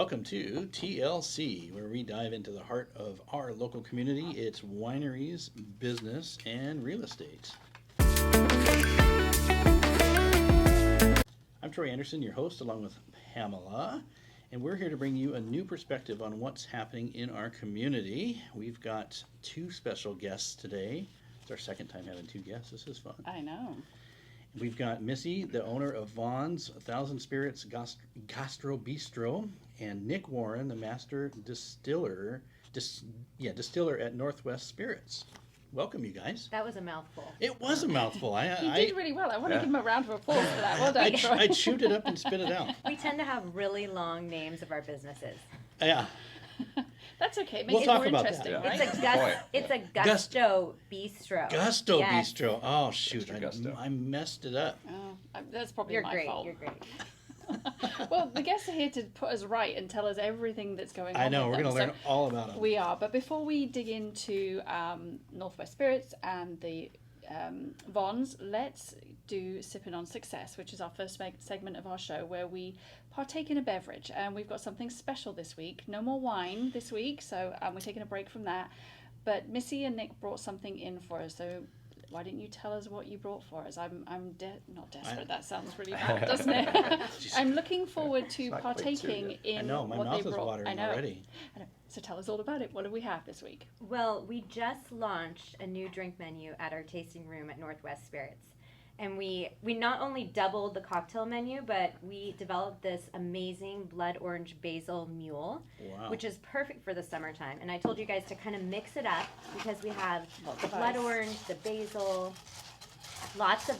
Welcome to TLC, where we dive into the heart of our local community, its wineries, business, and real estate. I'm Troy Anderson, your host, along with Pamela, and we're here to bring you a new perspective on what's happening in our community. We've got two special guests today. It's our second time having two guests. This is fun. I know. We've got Missy, the owner of Vons Gusto Bistro, and Nick Warren, the master distiller at Northwest Spirits. Welcome, you guys. That was a mouthful. It was a mouthful. He did really well. I want to give him a round of applause for that. Well done, Troy. I'd shoot it up and spit it out. We tend to have really long names of our businesses. Yeah. That's okay. It We'll makes it talk more about interesting, that. right? It's a Gusto Bistro. Gusto Yes. Bistro. Oh, shoot. Mr. Gusto. I messed it up. That's probably You're my great. fault. You're great. Well, the guests are here to put us right and tell us everything that's going on. I know. with We're them. going to learn all about them. We are. But before we dig into Northwest Spirits and the Vons, let's do Sipping on Success, which is our first segment of our show where we partake in a beverage. And we've got something special this week. No more wine this week, so we're taking a break from that. But Missy and Nick brought something in for us, so why didn't you tell us what you brought for us? I'm not desperate. That sounds really bad, doesn't it? I'm looking forward to partaking in I know. My what mouth they is brought. watering I know. already. I know. So tell us all about it. What do we have this week? Well, we just launched a new drink menu at our tasting room at Northwest Spirits. And we not only doubled the cocktail menu, but we developed this amazing blood orange basil mule, Wow. which is perfect for the summertime. And I told you guys to kind of mix it up because we have Lots the of blood ice. orange, the basil, lots of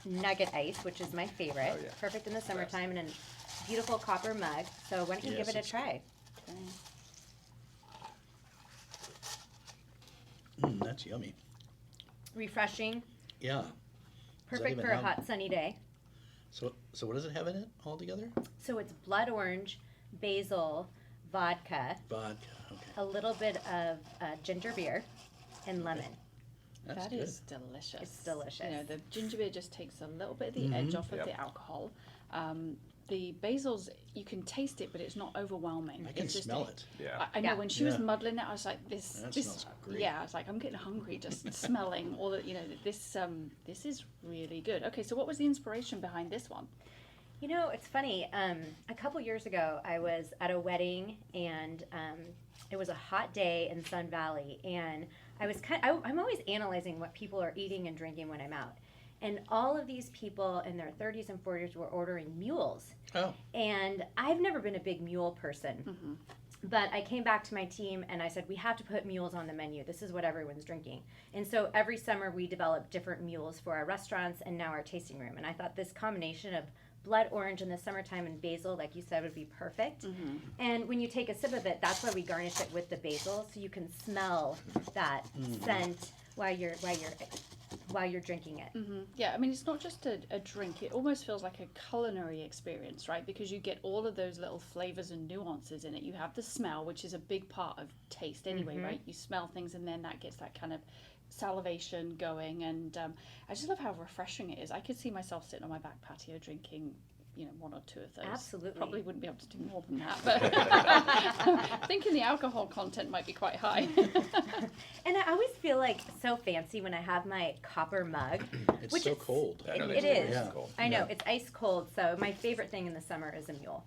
nugget ice, which is my favorite. Oh, yeah. Perfect in the summertime in a beautiful copper mug. So why don't you Yes, give it a it's try? Okay. That's yummy. Refreshing. Yeah. Perfect even for a have- hot sunny day. So what does it have in it altogether? So it's blood orange, basil, vodka, Vodka. Okay. a little bit of ginger beer, and lemon. That's That good. is delicious. It's delicious. You know, the ginger beer just takes a little bit of the edge off of Yep. the alcohol. The basils, you can taste it, but it's not overwhelming. I can It's just smell it. Yeah. I know Yeah. when she was Yeah. muddling it, I was like, this smells great. yeah, I was like, I'm getting hungry just smelling all the, this is really good. Okay, so what was the inspiration behind this one? You know, it's funny. A couple years ago, I was at a wedding, and it was a hot day in Sun Valley, and I'm always analyzing what people are eating and drinking when I'm out. And all of these people in their 30s and 40s were ordering mules. Oh. And I've never been a big mule person. But I came back to my team and I said, we have to put mules on the menu. This is what everyone's drinking. And so every summer we develop different mules for our restaurants and now our tasting room. And I thought this combination of blood orange in the summertime and basil, like you said, would be perfect. And when you take a sip of it, that's why we garnish it with the basil, so you can smell that scent while you're drinking it. Yeah, I mean, it's not just a drink. It almost feels like a culinary experience, right? Because you get all of those little flavors and nuances in it. You have the smell, which is a big part of taste anyway, right? You smell things and then that gets that kind of salivation going. And I just love how refreshing it is. I could see myself sitting on my back patio drinking, one or two of those. Absolutely. Probably wouldn't be able to do more than that, but thinking the alcohol content might be quite high. And I always feel like so fancy when I have my copper mug. It's which so is- cold. I know It they do is. ice cold. I know, Yeah. it's ice cold, so my favorite thing in the summer is a mule.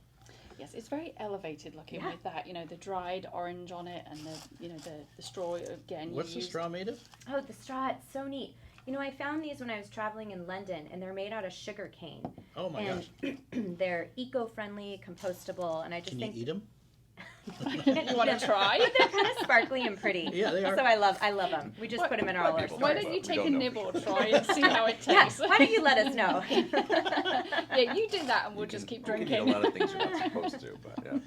Yes, it's very elevated looking Yeah. with that, the dried orange on it and the straw again. What's the straw made of? Oh, the straw, it's so neat. I found these when I was traveling in London, and they're made out of sugar cane. Oh my And gosh. they're eco-friendly, compostable, and I just Can you think eat them? You want to try? But they're kind of sparkly and pretty. Yeah, they are. So I love them. We just What- put them in all our people Why stores. don't you We take don't a know nibble, for sure. Troy, and see how it Yeah, tastes? why don't you let us know? Yeah, you do that, and we'll just keep You can eat drinking. a lot of things you're not supposed to, but yeah.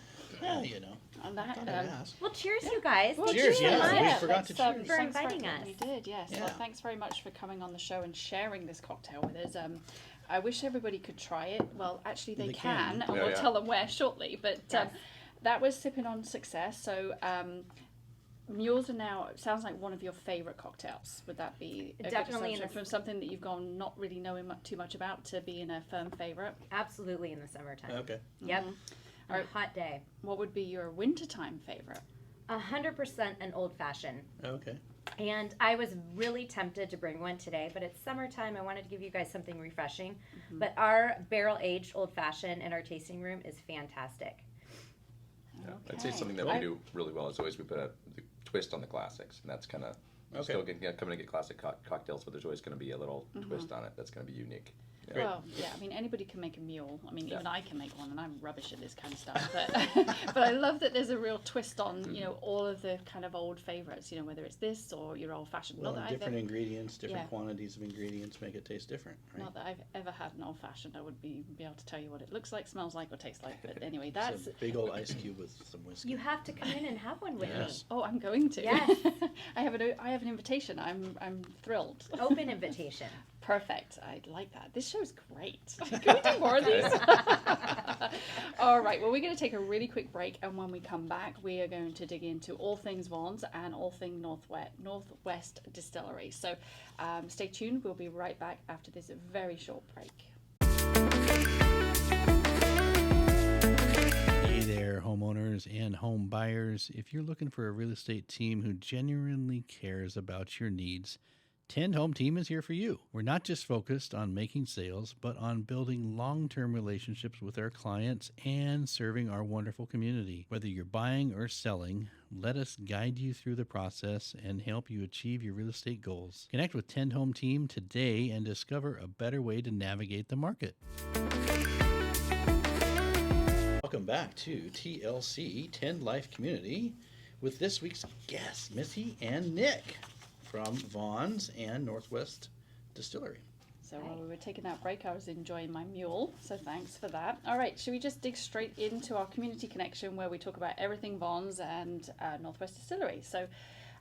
Yeah, And that, Thought I'd ask. Well, cheers, you guys. well, Thank Cheers, you so yeah, we much. forgot to cheers. For thanks inviting us. We did, yes. Yeah. Well, thanks very much for coming on the show and sharing this cocktail with us. I wish everybody could try it. Well, actually, they They can, can. and Yeah, we'll yeah. tell them where shortly. But Yes. that was Sipping on Success. So mules are now, it sounds like one of your favourite cocktails. Would that be a Definitely in good assumption? the- From something that you've gone not really knowing too much about to being a firm favourite? Absolutely in the summertime. Okay. Yep. on a hot day. What would be your wintertime favorite? 100% an old fashioned. Okay. And I was really tempted to bring one today, but it's summertime. I wanted to give you guys something refreshing. But our barrel aged old fashioned in our tasting room is fantastic. Yeah. I'd say something that we do really well is always we put a twist on the classics, and that's kind of still coming to get classic cocktails, but there's always going to be a little twist on it that's going to be unique. Yeah. Well, yeah, I mean, anybody can make a mule. I mean, even I can make one, and I'm rubbish at this kind of stuff. But but I love that there's a real twist on, you know, all of the kind of old favorites, you know, whether it's this or your old-fashioned. Well, Not that different I've ingredients, different quantities of ingredients make it taste different, right? Not that I've ever had an old-fashioned. I would be able to tell you what it looks like, smells like, or tastes like. But anyway, that's... It's a big old ice cube with some whiskey. You have to come in and have one with Yes. Oh, I'm going to. Yes. I have an invitation. I'm thrilled. me. Open invitation. Perfect. I like that. This show's great. Can we do more of these? All right. Well, we're going to take a really quick break, and when we come back, we are going to dig into all things Vons and all things Northwest Distillery. So stay tuned. We'll be right back after this very short break. Hey there, homeowners and home buyers. If you're looking for a real estate team who genuinely cares about your needs, 10 Home Team is here for you. We're not just focused on making sales, but on building long-term relationships with our clients and serving our wonderful community. Whether you're buying or selling, let us guide you through the process and help you achieve your real estate goals. Connect with 10 Home Team today and discover a better way to navigate the market. Welcome back to TLC 10 Life Community with this week's guests, Missy and Nick from Vons and Northwest Distillery. So while we were taking that break, I was enjoying my mule, so thanks for that. All right, should we just dig straight into our community connection where we talk about everything Vons and Northwest Distillery. So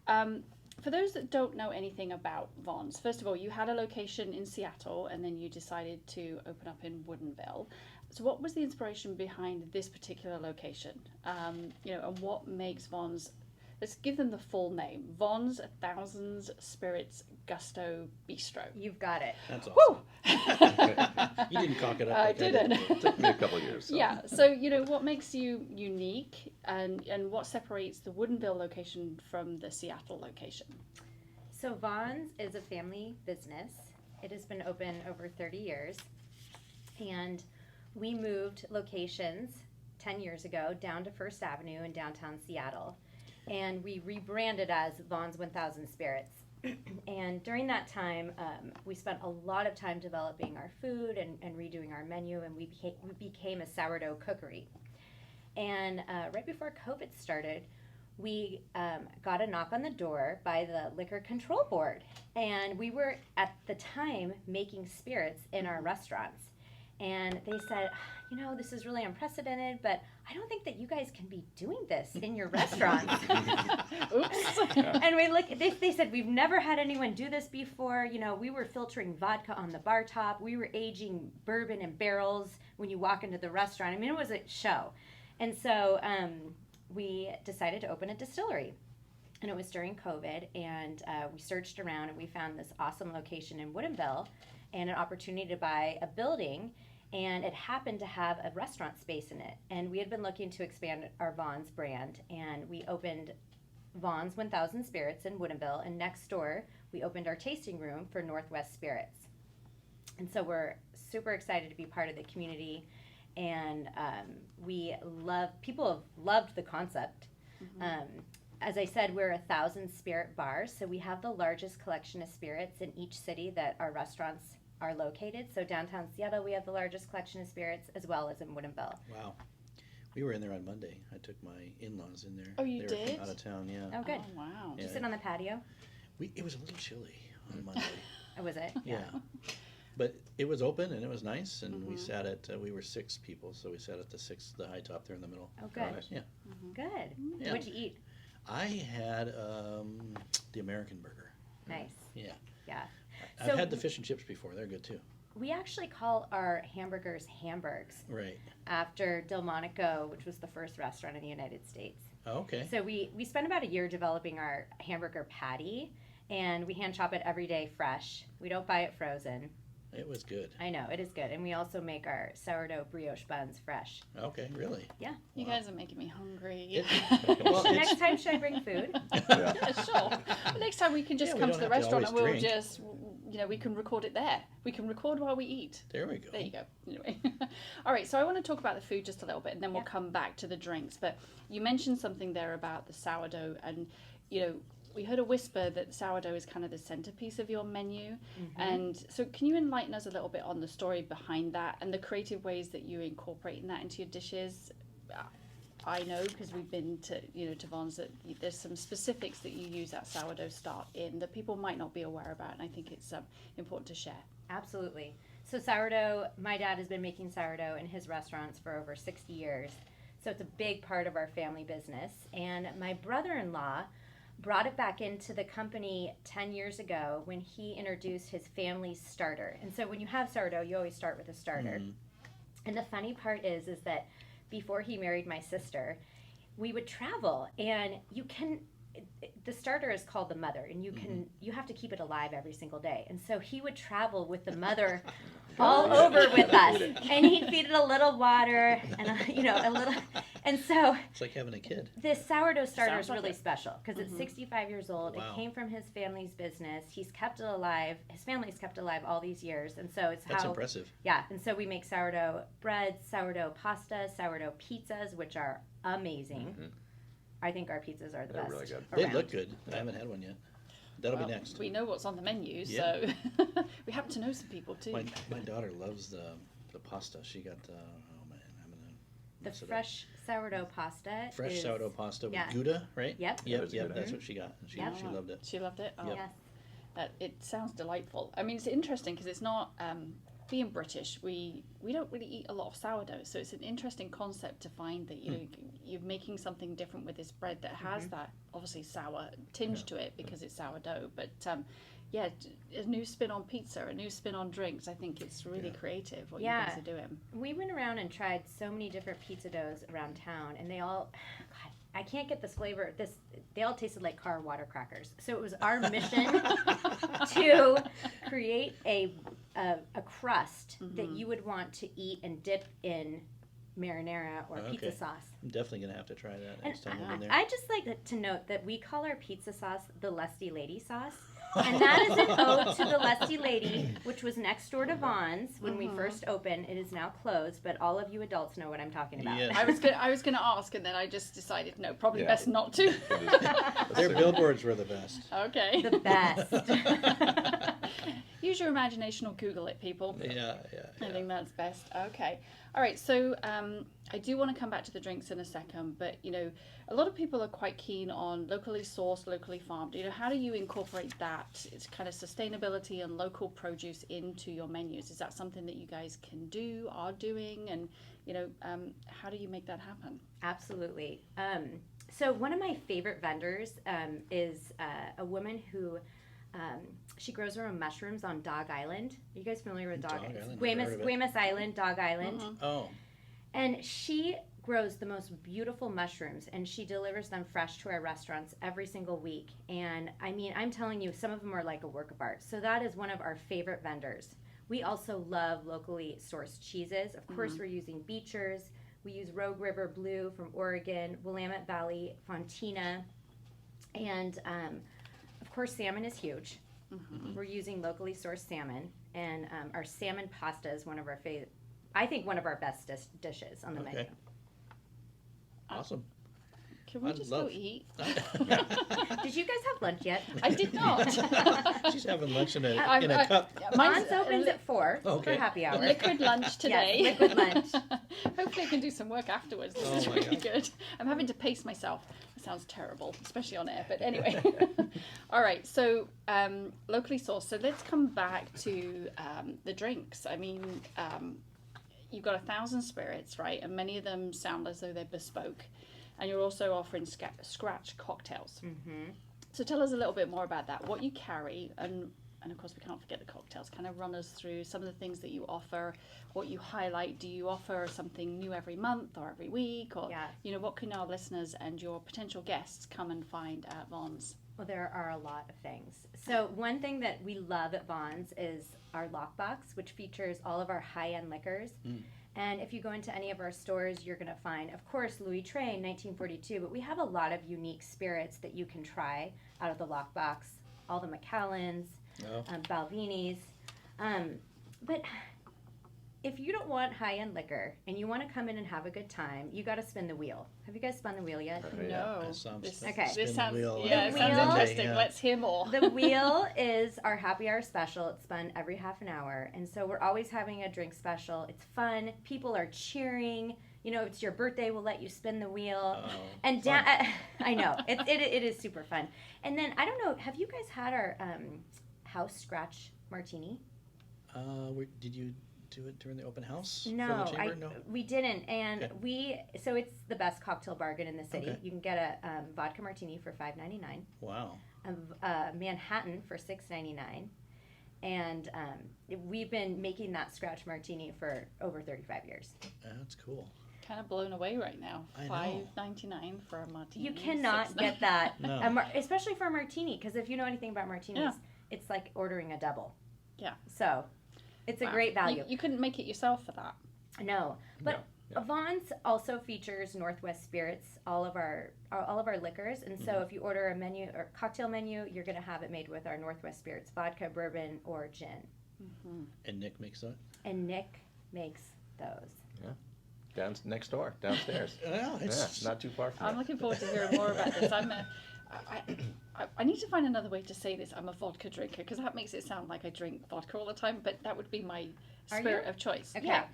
for those that don't know anything about Vons, first of all, you had a location in Seattle and then you decided to open up in Woodinville. So what was the inspiration behind this particular location? You know, and what makes Vons... Let's give them the full name. Vons Gusto Bistro. You've got it. That's Woo! awesome. You didn't cock it up. I like didn't. It took me a couple of years. So. Yeah, so, you know, what makes you unique and what separates the Woodinville location from the Seattle location? So Vons is a family business. It has been open over 30 years. And we moved locations 10 years ago down to First Avenue in downtown Seattle. And we rebranded as Vons 1000 Spirits. And during that time, we spent a lot of time developing our food and redoing our menu, and we became a sourdough cookery. And right before COVID started, we got a knock on the door by the Liquor Control Board. And we were, at the time, making spirits in our restaurants. And they said, you know, this is really unprecedented, but I don't think that you guys can be doing this in your restaurants. Oops. And they said, we've never had anyone do this before. You know, we were filtering vodka on the bar top. We were aging bourbon in barrels when you walk into the restaurant. I mean, it was a show. And so we decided to open a distillery. And it was during COVID, and we searched around, and we found this awesome location in Woodinville and an opportunity to buy a building. And it happened to have a restaurant space in it. And we had been looking to expand our Vons brand. And we opened Vons 1000 Spirits in Woodinville. And next door, we opened our tasting room for Northwest Spirits. And so we're super excited to be part of the community. And people have loved the concept. Mm-hmm. As I said, we're 1,000 spirit bars. So we have the largest collection of spirits in each city that our restaurants are located. So downtown Seattle, we have the largest collection of spirits, as well as in Woodinville. Wow. We were in there on Monday. I took my in-laws in there. Oh, you they were did? from out of town, yeah. Oh, good. Oh, wow. Did you sit on the patio? It was a little chilly on Monday. Oh, was it? Yeah. But it was open and it was nice, and Mm-hmm. we sat at, we were 6 people, so we sat at the high top there in the middle. Oh, good. nice. Yeah. Good. Yeah. What'd you eat? I had the American burger. Nice. Yeah. Yeah. I've So- had the fish and chips before. They're good too. We actually call our hamburgers Hamburgs Right. after Delmonico, which was the first restaurant in the United States. Oh, okay. So we spent about a year developing our hamburger patty, and we hand chop it every day fresh. We don't buy it frozen. It was good. I know, it is good. And we also make our sourdough brioche buns fresh. Okay, really? Yeah. You Wow. guys are making me hungry. Well, it's, Next time, should I bring food? Yeah. Yeah, sure. Next time we can just Yeah, we come don't to the have to restaurant and we'll always drink. just, we can record it there. We can record while we eat. there we go. There you go. Anyway. All right, so I want to talk about the food just a little bit and then we'll Yeah. come back to the drinks. But you mentioned something there about the sourdough and, we heard a whisper that sourdough is kind of the centerpiece of your menu. And so can you enlighten us a little bit on the story behind that and the creative ways that you're incorporating that into your dishes? I know because we've been to Vons that there's some specifics that you use that sourdough start in that people might not be aware about, and I think it's important to share. Absolutely. So sourdough, my dad has been making sourdough in his restaurants for over 60 years. So it's a big part of our family business. And my brother-in-law brought it back into the company 10 years ago when he introduced his family's starter. And so when you have sourdough, you always start with a starter. And the funny part is that before he married my sister, we would travel, and the starter is called the mother, and you have to keep it alive every single day. And so he would travel with the mother all over with us, and he'd feed it a little water and a little. And so It's like having a kid. this sourdough starter Sounds is like really it. special because it's 65 years old. Wow. It came from his family's business. He's kept it alive. His family's kept it alive all these years, and so it's That's how. impressive. Yeah, and so we make sourdough breads, sourdough pasta, sourdough pizzas, which are amazing. I think our pizzas are the They're best. really good. They around. look good. I haven't had one yet. That'll Well, be next. We know what's on the menu, Yeah. so we happen to know some people too. My daughter loves the pasta. She got oh man, I'm gonna The mess it up. fresh sourdough pasta. Fresh is, sourdough pasta with yeah. Gouda, right? Yep. Yep, There's yep. Gouda. That's what she got. She Yeah. loved it. She loved it. Oh, Yep. Yes. it sounds delightful. I mean, it's interesting because it's not being British. We don't really eat a lot of sourdough, so it's an interesting concept to find that you're making something different with this bread that has that obviously sour tinge to it because it's sourdough. But a new spin on pizza, a new spin on drinks. I think it's really creative what you guys are doing. We went around and tried so many different pizza doughs around town, and they all, God, I can't get this flavor. They all tasted like car water crackers. So it was our mission to create a crust that you would want to eat and dip in marinara or pizza Okay. sauce. I'm definitely gonna have to try that And next time I'm in there. I just like to note that we call our pizza sauce the Lusty Lady sauce. And that is an ode to the Lusty Lady, which was next door to Vons when we first opened. It is now closed, but all of you adults know what I'm talking about. Yes. I was gonna ask, and then I just decided no, probably Yeah. best not to. Their billboards were the best. Okay. The best. Use your imagination or Google it, people. Yeah. I think that's best. Okay. All right. So I do want to come back to the drinks in a second, but a lot of people are quite keen on locally sourced, locally farmed. How do you incorporate that? It's kind of sustainability and local produce into your menus. Is that something that you guys can do, are doing, and how do you make that happen? Absolutely. So one of my favorite vendors is a woman who she grows her own mushrooms on Dog Island. Are you guys familiar with Dog Dog Island? Island, never heard of it. Guaymas Island, Dog Island. Oh, And she grows the most beautiful mushrooms, and she delivers them fresh to our restaurants every single week. And I mean, I'm telling you, some of them are like a work of art. So that is one of our favorite vendors. We also love locally sourced cheeses. Of course, we're using Beechers. We use Rogue River Blue from Oregon, Willamette Valley, Fontina. And of course, salmon is huge. We're using locally sourced salmon. And our salmon pasta is one of our favorite. I think one of our best dishes on the Okay. menu. awesome. Can we I'd just love- go eat? Did you guys have lunch yet? I did not. She's having lunch in a I- cup. Mine's Vons opens at 4 Okay. for happy hour. liquid lunch today. Yes, liquid lunch. Hopefully I can do some work afterwards. This Oh is my really gosh. good. I'm having to pace myself. It sounds terrible, especially on air, but anyway. All right, so locally sourced. So let's come back to the drinks. I mean, you've got 1,000 spirits, right? And many of them sound as though they're bespoke. And you're also offering scratch cocktails. Mm-hmm. So tell us a little bit more about that, what you carry, and of course we can't forget the cocktails. Kind of run us through some of the things that you offer, what you highlight. Do you offer something new every month or every week? Or, Yeah. what can our listeners and your potential guests come and find at Vons? Well, there are a lot of things. So one thing that we love at Vons is our lockbox, which features all of our high-end liquors. And if you go into any of our stores, you're going to find, of course, Louis Train, 1942, but we have a lot of unique spirits that you can try out of the lockbox. All the Macallans, Balvini's. But if you don't want high-end liquor and you want to come in and have a good time, you got to spin the wheel. Have you guys spun the wheel yet? No. That sounds, Okay. This sounds, wheel. it sounds wheel- interesting. Yeah. Let's hear more. The wheel is our happy hour special. It's spun every half an hour. And so we're always having a drink special. It's fun. People are cheering. You know, it's your birthday, we'll let you spin the wheel. And fun. I know, it is super fun. And then, I don't know, have you guys had our house scratch martini? Did you do it during the open house? No, for the chamber? No. we didn't. And Okay. so it's the best cocktail bargain in the city. Okay. You can get a vodka martini for $5.99. Wow. A Manhattan for $6.99, and we've been making that scratch martini for over 35 years. That's cool. Kind of blown away right now. I know. $5.99 for a martini. You cannot get $6.99. that, No. especially for a martini, because if you know anything about martinis, Yeah. it's like ordering a double. Yeah. So it's a Wow. great value. You couldn't make it yourself for that. No, but No. Vons also features Northwest Spirits, all of our liquors, and so if you order a menu or cocktail menu, you're going to have it made with our Northwest Spirits vodka, bourbon, or gin. And Nick makes that? And Nick makes those. Next door, downstairs. Yeah, it's Not too far from I'm looking forward to hearing more about this. I need to find another way to say this. I'm a vodka drinker because that makes it sound like I drink vodka all the time, but that would be my Are spirit you? of choice. Okay. Yeah.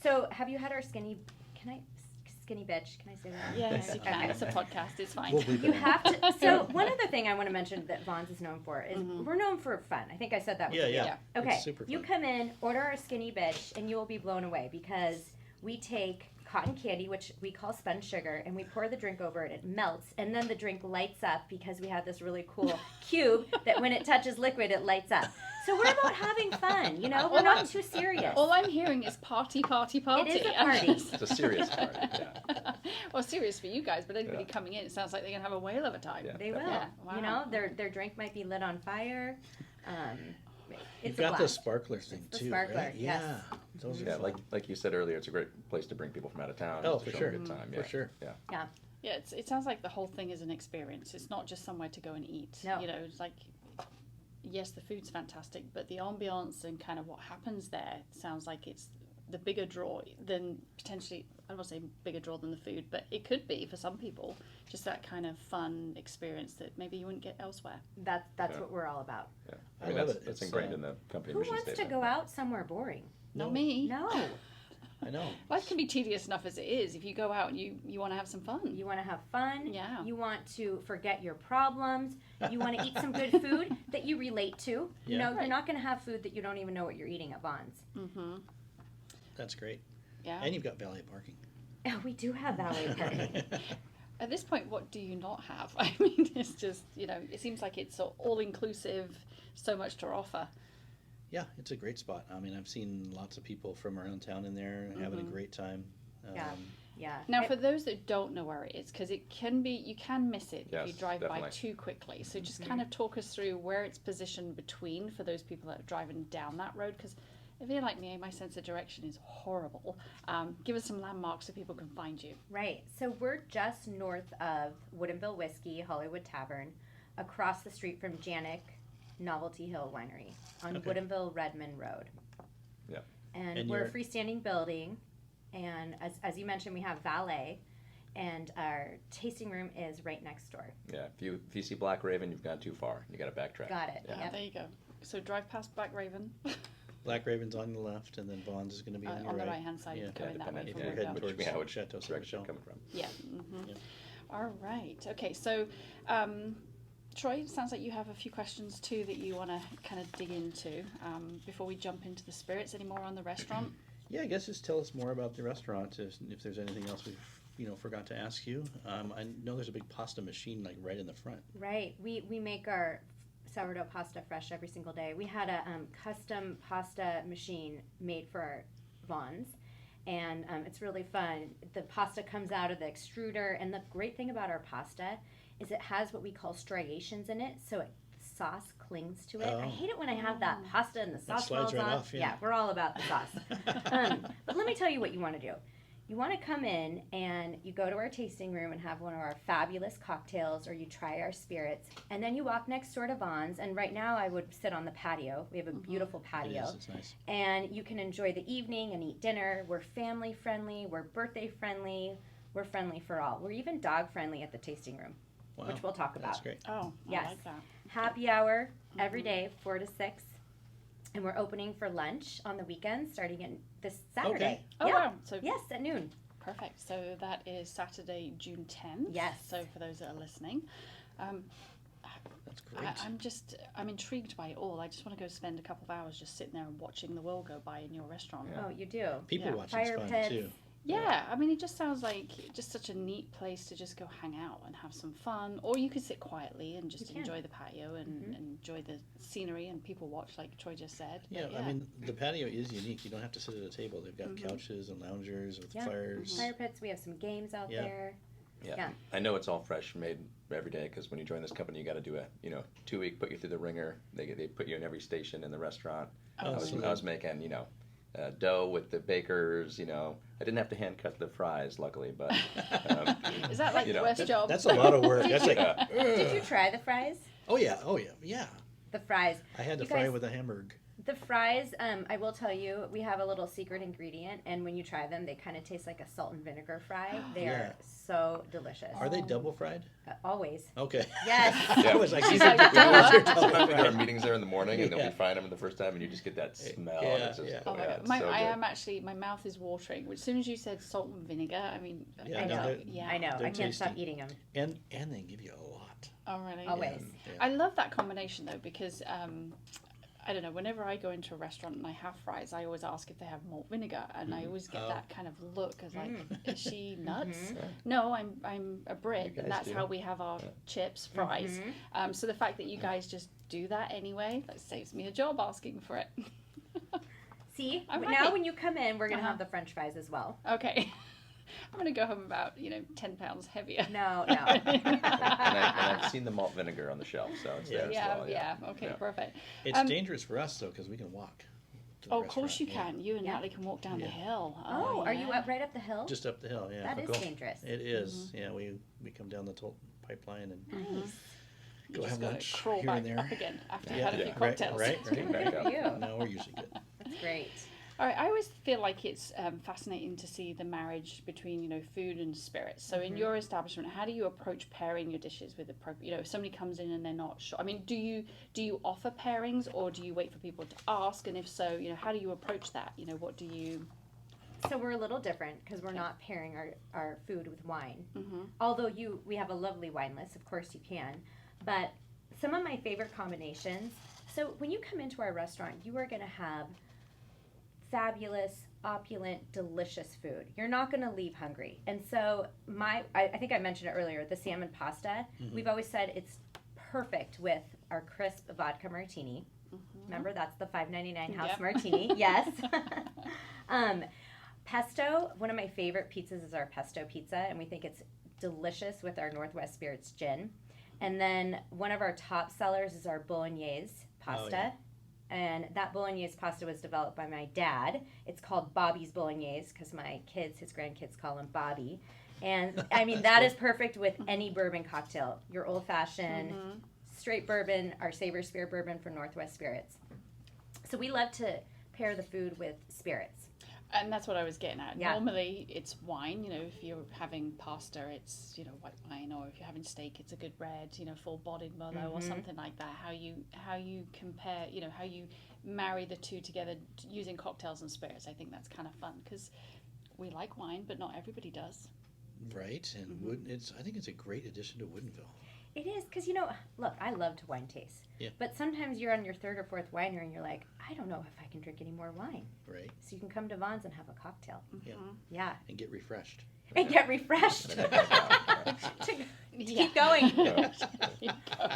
So have you had our skinny bitch? Can I say that? Yes, you can. Okay. It's a podcast. It's fine. We'll bleep You it. have to. So one other thing I want to mention that Vons is known for is we're known for fun. I think I said that. With Yeah, you. yeah. Okay. It's super You fun. come in, order our skinny bitch, and you will be blown away because we take cotton candy, which we call spun sugar, and we pour the drink over it. It melts, and then the drink lights up because we have this really cool cube that when it touches liquid, it lights up. So we're about having fun, you know? We're not too serious. All I'm hearing is party, party, party. It is a party. It's a serious party. Yeah. Well, serious for you guys, but anybody Yeah. coming in, it sounds like they're going to have a whale of a time. Yeah. They will. Yeah, wow. You know, their drink might be lit on fire. It's You've got a the blast. sparkler thing the too, sparkler, right? yes. Yeah. Those are Yeah, fun. like you said earlier, it's a great place to bring people from out of town. Oh, to for show sure. them a good time. For Yeah. sure. Yeah. Yeah, it sounds like the whole thing is an experience. It's not just somewhere to go and eat. No. You know, it's like, yes, the food's fantastic, but the ambiance and kind of what happens there sounds like it's the bigger draw than potentially, I don't want to say bigger draw than the food, but it could be for some people, just that kind of fun experience that maybe you wouldn't get elsewhere. That's Yeah. what we're all about. Yeah. I mean, love that's, it. That's It's, ingrained in the company Who mission wants to statement. go out somewhere boring? No. Not me. No. I know. Life can be tedious enough as it is. If you go out and you want to have some fun. You want to have fun. Yeah. You want to forget your problems. You want to eat some good food that you relate to. You Yeah. know, Right. you're not going to have food that you don't even know what you're eating at Vons. Mm-hmm. That's great. Yeah. And you've got valet parking. We do have valet parking. At this point, what do you not have? I mean, it's just, you know, it seems like it's all inclusive, so much to offer. Yeah, it's a great spot. I mean, I've seen lots of people from around town in there having a great time. Yeah. Yeah. Now, for those that don't know where it is, because it can be, you can miss it if you Yes, drive by definitely. too quickly. So just kind of talk us through where it's positioned between for those people that are driving down that road. Because if you're like me, my sense of direction is horrible. Give us some landmarks so people can find you. Right. So we're just north of Woodinville Whiskey, Hollywood Tavern, across the street from Janik Novelty Hill Winery on Okay. Woodinville Redmond Road. Yeah. And we're a freestanding building. And as you mentioned, we have valet. And our tasting room is right next door. Yeah. If you see Black Raven, you've gone too far. You got to backtrack. Got it. Yeah. Yep. There you go. So drive past Black Raven Black Raven's on the left, and then Vons is going to be on your on the right. right-hand side, Yeah. coming that way depending If from we're where heading we towards yeah, which Chateau Saint direction Michel. you're coming from. Yeah. Mm-hmm. Yep. All right. Okay. So, Troy, it sounds like you have a few questions too that you want to kind of dig into before we jump into the spirits. Any more on the restaurant? Yeah, I guess just tell us more about the restaurant if there's anything else we've forgot to ask you. I know there's a big pasta machine like right in the front. Right. We make our sourdough pasta fresh every single day. We had a custom pasta machine made for our Vons, and it's really fun. The pasta comes out of the extruder, and the great thing about our pasta is it has what we call striations in it, so sauce clings to it. Oh. I hate it when I have that pasta and the sauce slides falls right off. off, yeah. We're all about the sauce. But let me tell you what you want to do. You want to come in and you go to our tasting room and have one of our fabulous cocktails, or you try our spirits, and then you walk next door to Vons. And right now I would sit on the patio. We have a beautiful It patio. is, it's nice. And you can enjoy the evening and eat dinner. We're family friendly, we're birthday friendly, we're friendly for all. We're even dog friendly at the tasting room, Wow. which we'll talk That's about. great. Oh, Yes. I like that. Happy hour every day, 4 to 6. And we're opening for lunch on the weekend starting this Saturday. Okay. Oh, Yeah. wow. So Yes, at noon. perfect. So that is Saturday, June 10th. Yes. So for those that are listening, That's great. I'm intrigued by it all. I just want to go spend a couple of hours just sitting there and watching the world go by in your restaurant. Yeah. Oh, you do. People yeah. watching's Fire fun pits. too. Yeah, I mean, it just sounds like just such a neat place to just go hang out and have some fun. Or you could sit quietly and just You can. enjoy the patio and enjoy the scenery and people watch, like Troy just said. Yeah, But I mean, the patio is unique. You don't have to sit at a table. They've got couches and loungers with Yeah. fires. Fire pits, we have some games out Yeah. there. Yeah. Yeah. I know it's all fresh made every day because when you join this company, you got to do a 2-week put you through the ringer. They put you in every station in the restaurant. Oh, I was sweet. making dough with the bakers. I didn't have to hand cut the fries, luckily, but Is that like You the know, worst job? That's a lot of work. That's like, Yeah. Did you try the fries? oh yeah, yeah. The fries. I had to You fry guys- with a hamburger. The fries, I will tell you, we have a little secret ingredient, and when you try them, they kind of taste like a salt and vinegar fry. They Yeah. are so delicious. Are they double fried? Always. Okay. Yes. I was like, She's these like, are double sometimes we do our fried. meetings there in the morning, and they'll Yeah. be frying them the first time, and you just get that smell. Yeah, and it's just, yeah. Oh my God. it's My, so I good. am actually, my mouth is watering. As soon as you said salt and vinegar, I mean, Yeah, I no, know. they're- yeah. I know. They're I can't stop tasty. eating them. And they give you a lot. Oh, really? Always. Yeah. I love that combination though because I don't know. Whenever I go into a restaurant and I have fries, I always ask if they have malt vinegar, and I always get Oh. that kind of look as like, is she nuts? Mm-hmm. No, I'm a Brit, You and guys that's do. how we have our chips, fries. So the fact that you guys just do that anyway, that saves me a job asking for it. See, I'm now happy. when you come in, we're going to Uh-huh. have the French fries as well. Okay. I'm gonna go home about 10 pounds heavier. No. and I've seen the malt vinegar on the shelf, so it's there as Yeah, well. yeah. Okay, Yeah. perfect. It's dangerous for us though because we can walk. To the Oh, of course you restaurant. can. You and Yeah. Natalie can walk down the Yeah. hill. Oh, are you yeah. up right up the hill? Yeah. Just up the hill. Yeah. That is Cool. dangerous. It is. Yeah. We come down the pipeline and Nice. You go just have gotta lunch crawl here back and there. up again after you've Yeah, had a few yeah. cocktails. Right. Back up. For you. No, we're usually good. That's great. All right, I always feel like it's fascinating to see the marriage between food and spirits. So in your establishment, how do you approach pairing your dishes with appropriate? If somebody comes in and they're not sure, I mean, do you offer pairings or do you wait for people to ask? And if so, how do you approach that? What do you? So we're a little different because we're not pairing our food with wine. Mm-hmm. Although we have a lovely wine list, of course you can. But some of my favorite combinations. So when you come into our restaurant, you are going to have fabulous, opulent, delicious food. You're not going to leave hungry. And so I think I mentioned it earlier, the salmon pasta. We've always said it's perfect with our crisp vodka martini. Remember, that's the $5.99 house Yep. martini. Yes. Pesto, one of my favorite pizzas is our pesto pizza, and we think it's delicious with our Northwest Spirits gin. And then one of our top sellers is our bolognese pasta. yeah. And that bolognese pasta was developed by my dad. It's called Bobby's Bolognese because his grandkids call him Bobby. And I mean, that is perfect with any bourbon cocktail. Your old fashioned, straight bourbon, our Savor Spirit bourbon from Northwest Spirits. So we love to pair the food with spirits. And that's what I was getting at. Yeah. Normally, it's wine. if you're having pasta, it's white wine, or if you're having steak, it's a good red, full-bodied Merlot or something like that. How you compare, how you marry the two together using cocktails and spirits. I think that's kind of fun because we like wine, but not everybody does. Right. And I think it's a great addition to Woodinville. It is, because, look, I love to wine taste. Yeah. But sometimes you're on your third or fourth winer and you're like, I don't know if I can drink any more wine. Right. So you can come to Vons and have a cocktail. Yeah. Yeah. And get refreshed. And get refreshed. to keep going.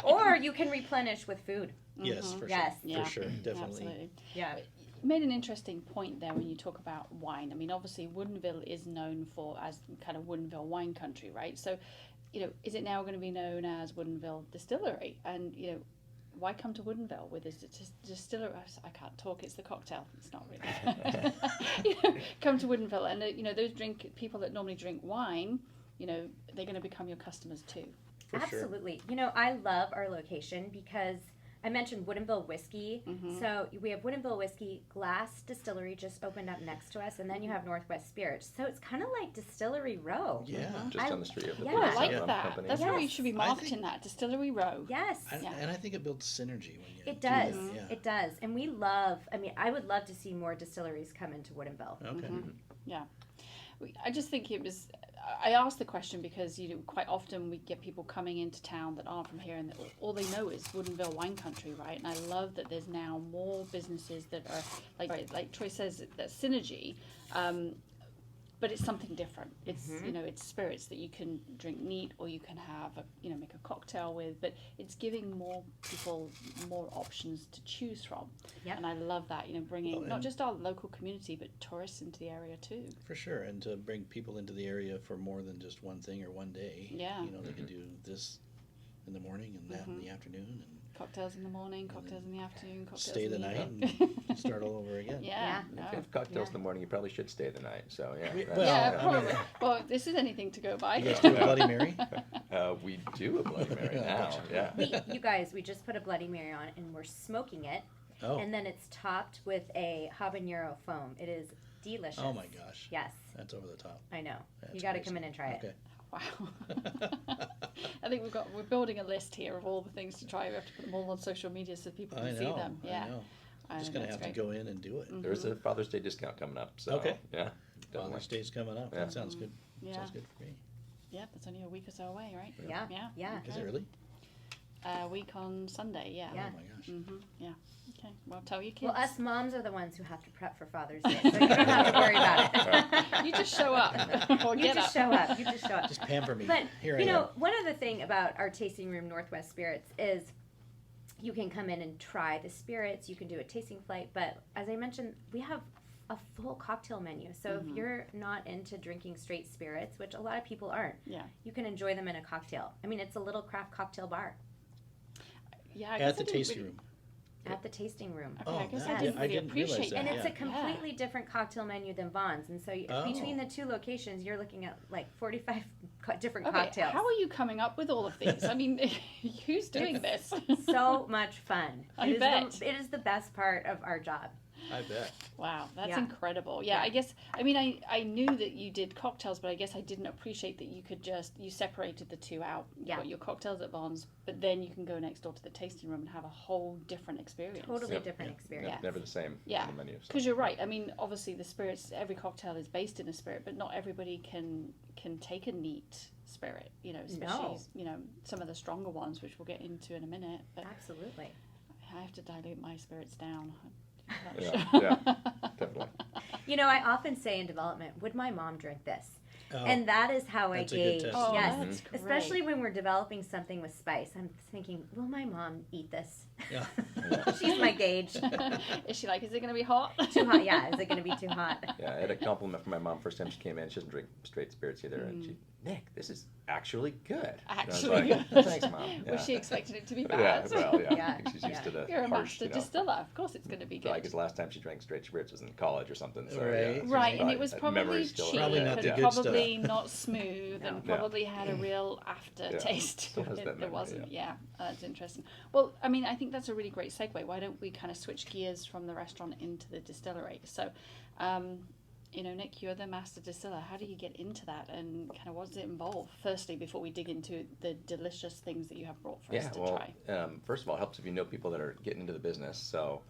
Or you can replenish with food. Yes, for Yes. sure. Yeah. For sure. Definitely. Absolutely. Yeah. You made an interesting point there when you talk about wine. I mean, obviously, Woodinville is known as kind of Woodinville wine country, right? So, is it now going to be known as Woodinville Distillery? And, why come to Woodinville with this distillery? I can't talk. It's the cocktail. It's not really. Come to Woodinville, and those people that normally drink wine, they're going to become your customers too. For Absolutely. Sure. I love our location because I mentioned Woodinville Whiskey. Mm-hmm. So we have Woodinville Whiskey, Glass Distillery just opened up next to us, and then you have Northwest Spirits. So it's kind of like Distillery Row. Yeah. Just on the street of the I like rum that. company. That's how you Yes. should be marketing that, Distillery Row. Yes. And I think it builds synergy when you It do does. that. Yeah. It does. And I would love to see more distilleries come into Woodinville. Okay. Mm-hmm. Yeah. I just think I asked the question because quite often we get people coming into town that aren't from here and all they know is Woodinville wine country, right? And I love that there's now more businesses that are like Troy says, that synergy, but it's something different. It's it's spirits that you can drink neat or you can have make a cocktail with, but it's giving more people more options to choose from. Yep. And I love that bringing not just our local community but tourists into the area too. For sure, and to bring people into the area for more than just one thing or one day. Yeah. They can do this in the morning and that in the afternoon, and Cocktails in the morning, cocktails in the afternoon, cocktails stay in the the night evening. and start all over again. Yeah. Yeah. If you have cocktails in the morning, you probably should stay the night. So yeah. Well, Yeah, I mean, probably. Well, if this is anything to go by. You guys do a Bloody Mary? We do a Bloody Mary now. Yeah. You guys, we just put a Bloody Mary on and we're smoking it. Oh. And then it's topped with a habanero foam. It is delicious. Oh my gosh. Yes, That's over the top. I know. That's You got to crazy. come in and try it. Okay. Wow. I think we're building a list here of all the things to try. We have to put them all on social media so people can see them. Yeah. I know. I Just know, gonna that's have to great. go in and do it. There's a Father's Day discount coming up. So Okay. yeah. Father's Day's coming up. Yeah. That sounds good. Yeah. Sounds good for me. Yeah, that's only a week or so away, right? Yeah. Yeah. Yeah. Is it really? A week on Sunday, yeah. Yeah. Oh my gosh. Yeah. Okay. Well, tell your kids. Well, us moms are the ones who have to prep for Father's Day, so you don't have to worry about it. You just show up. Or You get just up. show up. You just show up. Just pamper me. But Here I am. one other thing about our tasting room, Northwest Spirits, is you can come in and try the spirits. You can do a tasting flight. But as I mentioned, we have a full cocktail menu. So if you're not into drinking straight spirits, which a lot of people aren't, Yeah. you can enjoy them in a cocktail. I mean, it's a little craft cocktail bar Yeah. I guess At the I didn't tasting really- room. at the tasting room. Okay, I Oh, guess that- I didn't I really didn't realize appreciate that. And it's Yeah. a completely different cocktail menu than Vons. And so between the two locations, you're looking at like 45 different Okay, cocktails. how are you coming up with all of these? I mean, who's doing this? So much fun. I It is bet. it is the best part of our job. I bet. Wow, that's Yeah. incredible. Yeah, I guess, I mean, I knew that you did cocktails, but I guess I didn't appreciate that you separated the two out. You've Yeah. got your cocktails at Vons, but then you can go next door to the tasting room and have a whole different experience. Totally Yep. different Yeah. experience. Yeah. Never the same Yeah. on the menu. So. Because you're right. I mean, obviously the spirits, every cocktail is based in a spirit, but not everybody can take a neat spirit, especially, some of the stronger ones, which we'll get into in a minute. But Absolutely. I have to dilute my spirits down. Yeah, definitely. I often say in development, would my mom drink this? Oh, And that is how I That's a good gauge. test. Oh, Yes. that's great. Especially when we're developing something with spice. I'm thinking, will my mom eat this? yeah. She's my gauge. Is she like, is it going to be hot? Too hot. Yeah. Is it going to be too hot? Yeah, I had a compliment from my mom first time she came in. She doesn't drink straight spirits either, and she, Nick, this is actually good. And I was Actually like, good. Thanks, Mom. Yeah. Was she expecting it to be Yeah, bad? well, yeah. Yeah, I think she's used to the You're a harsh, master distiller. Of course it's going to be So I good. guess the last time she drank straight spirits was in college or something. So, Right. yeah, so Right, and it that was memory's probably still in cheap, her Probably head. not but the Yeah. good probably not smooth, and Yeah. probably had a real aftertaste. Still has that There memory, wasn't, yeah. That's interesting. Well, I mean, I think that's a really great segue. Why don't we kind of switch gears from the restaurant into the distillery? So, Nick, you're the master distiller. How do you get into that, and kind of what does it involve? Firstly, before we dig into the delicious things that you have brought for us to try. First of all, it helps if you know people that are getting into the business. So,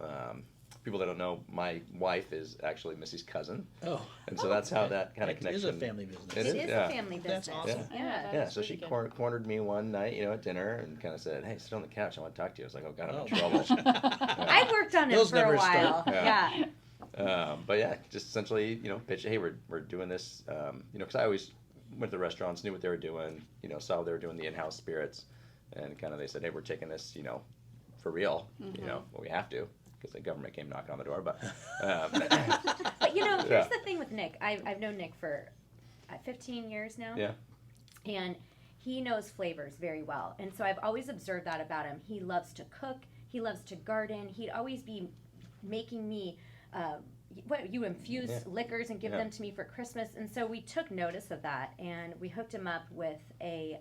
people that don't know, my wife is actually Missy's cousin, Oh, and so that's how that kind of it connection. is a family business. It is yeah. a family business. That's awesome. Yeah. Yeah, that's so really she good. cornered me one night, at dinner, and kind of said, "Hey, sit on the couch. I want to talk to you." I was like, "Oh God, I'm in Oh. trouble." I worked on it Those for a never while. stop. Yeah. But yeah, just essentially, pitch, hey, we're doing this, because I always went to the restaurants, knew what they were doing, saw they were doing the in-house spirits, and kind of they said, hey, we're taking this, for real, well, we have to, because the government came knocking on the door, but. But here's Yeah. the thing with Nick. I've known Nick for 15 years now. Yeah. And he knows flavors very well. And so I've always observed that about him. He loves to cook. He loves to garden. He'd always be making me you infuse liquors and give them to me for Christmas. And so we took notice of that, and we hooked him up with a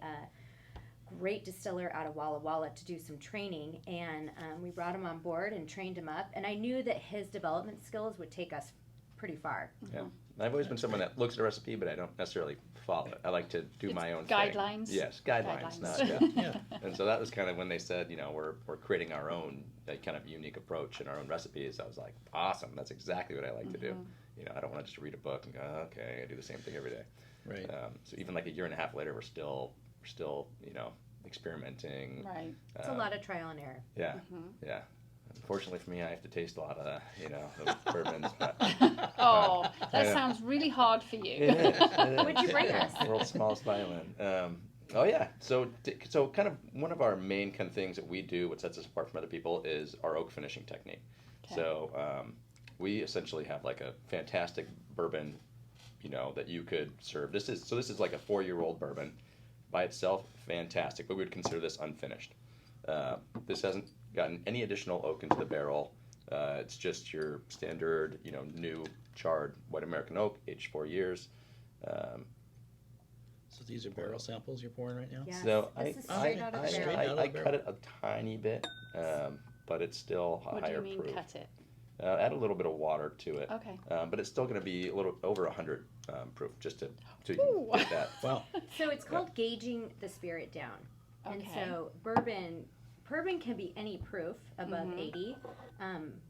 great distiller out of Walla Walla to do some training. And we brought him on board and trained him up. And I knew that his development skills would take us pretty far. Yeah. I've always been someone that looks at a recipe, but I don't necessarily follow it. I like to do my own guidelines. thing. Yes, guidelines. Guidelines. And so that was kind of when they said, we're creating our own kind of unique approach and our own recipes. I was like, awesome. That's exactly what I like to do. I don't want to just read a book and go, okay, I do the same thing every day. Right. So even like a year and a half later, we're still experimenting. Right. It's a lot of trial and error. Yeah. Yeah. Unfortunately for me, I have to taste a lot of, those bourbons. But, that sounds really hard for you. It is. Would you bring us? World's smallest violin. So kind of one of our main kind of things that we do, what sets us apart from other people, is our oak finishing technique. Okay. So we essentially have like a fantastic bourbon, that you could serve. This is like a 4-year-old bourbon by itself, fantastic, but we would consider this unfinished. This hasn't gotten any additional oak into the barrel. It's just your standard, new charred white American oak, aged 4 years. So these are barrel samples you're pouring right now? Yes. So This is straight out of the barrel. I cut it a tiny bit, but it's still a What do higher you mean proof. cut it? Add a little bit of water to it. Okay. But it's still going to be a little over 100 proof, just to Ooh. get that. Wow. So it's called gauging the spirit down. And Okay. so bourbon can be any proof above 80,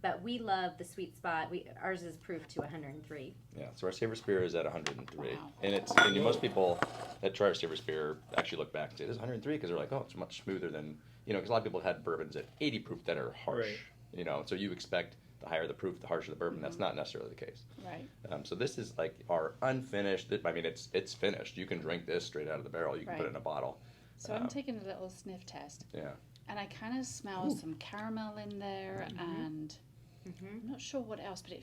but we love the sweet spot. Ours is proof to 103. Yeah, so our Savor Spear is at 103. Wow. And most people that try our Savor Spear actually look back and say, this is 103, because they're like, oh, it's much smoother than, because a lot of people have had bourbons at 80 proof that are harsh. Right. So you expect the higher the proof, the harsher the bourbon. That's not necessarily the case. Right. So this is like our unfinished, it's finished. You can drink this straight out of the barrel. You can put it in a bottle. So I'm taking a little sniff test. Yeah. And I kind of smell some caramel in there, and I'm not sure what else, but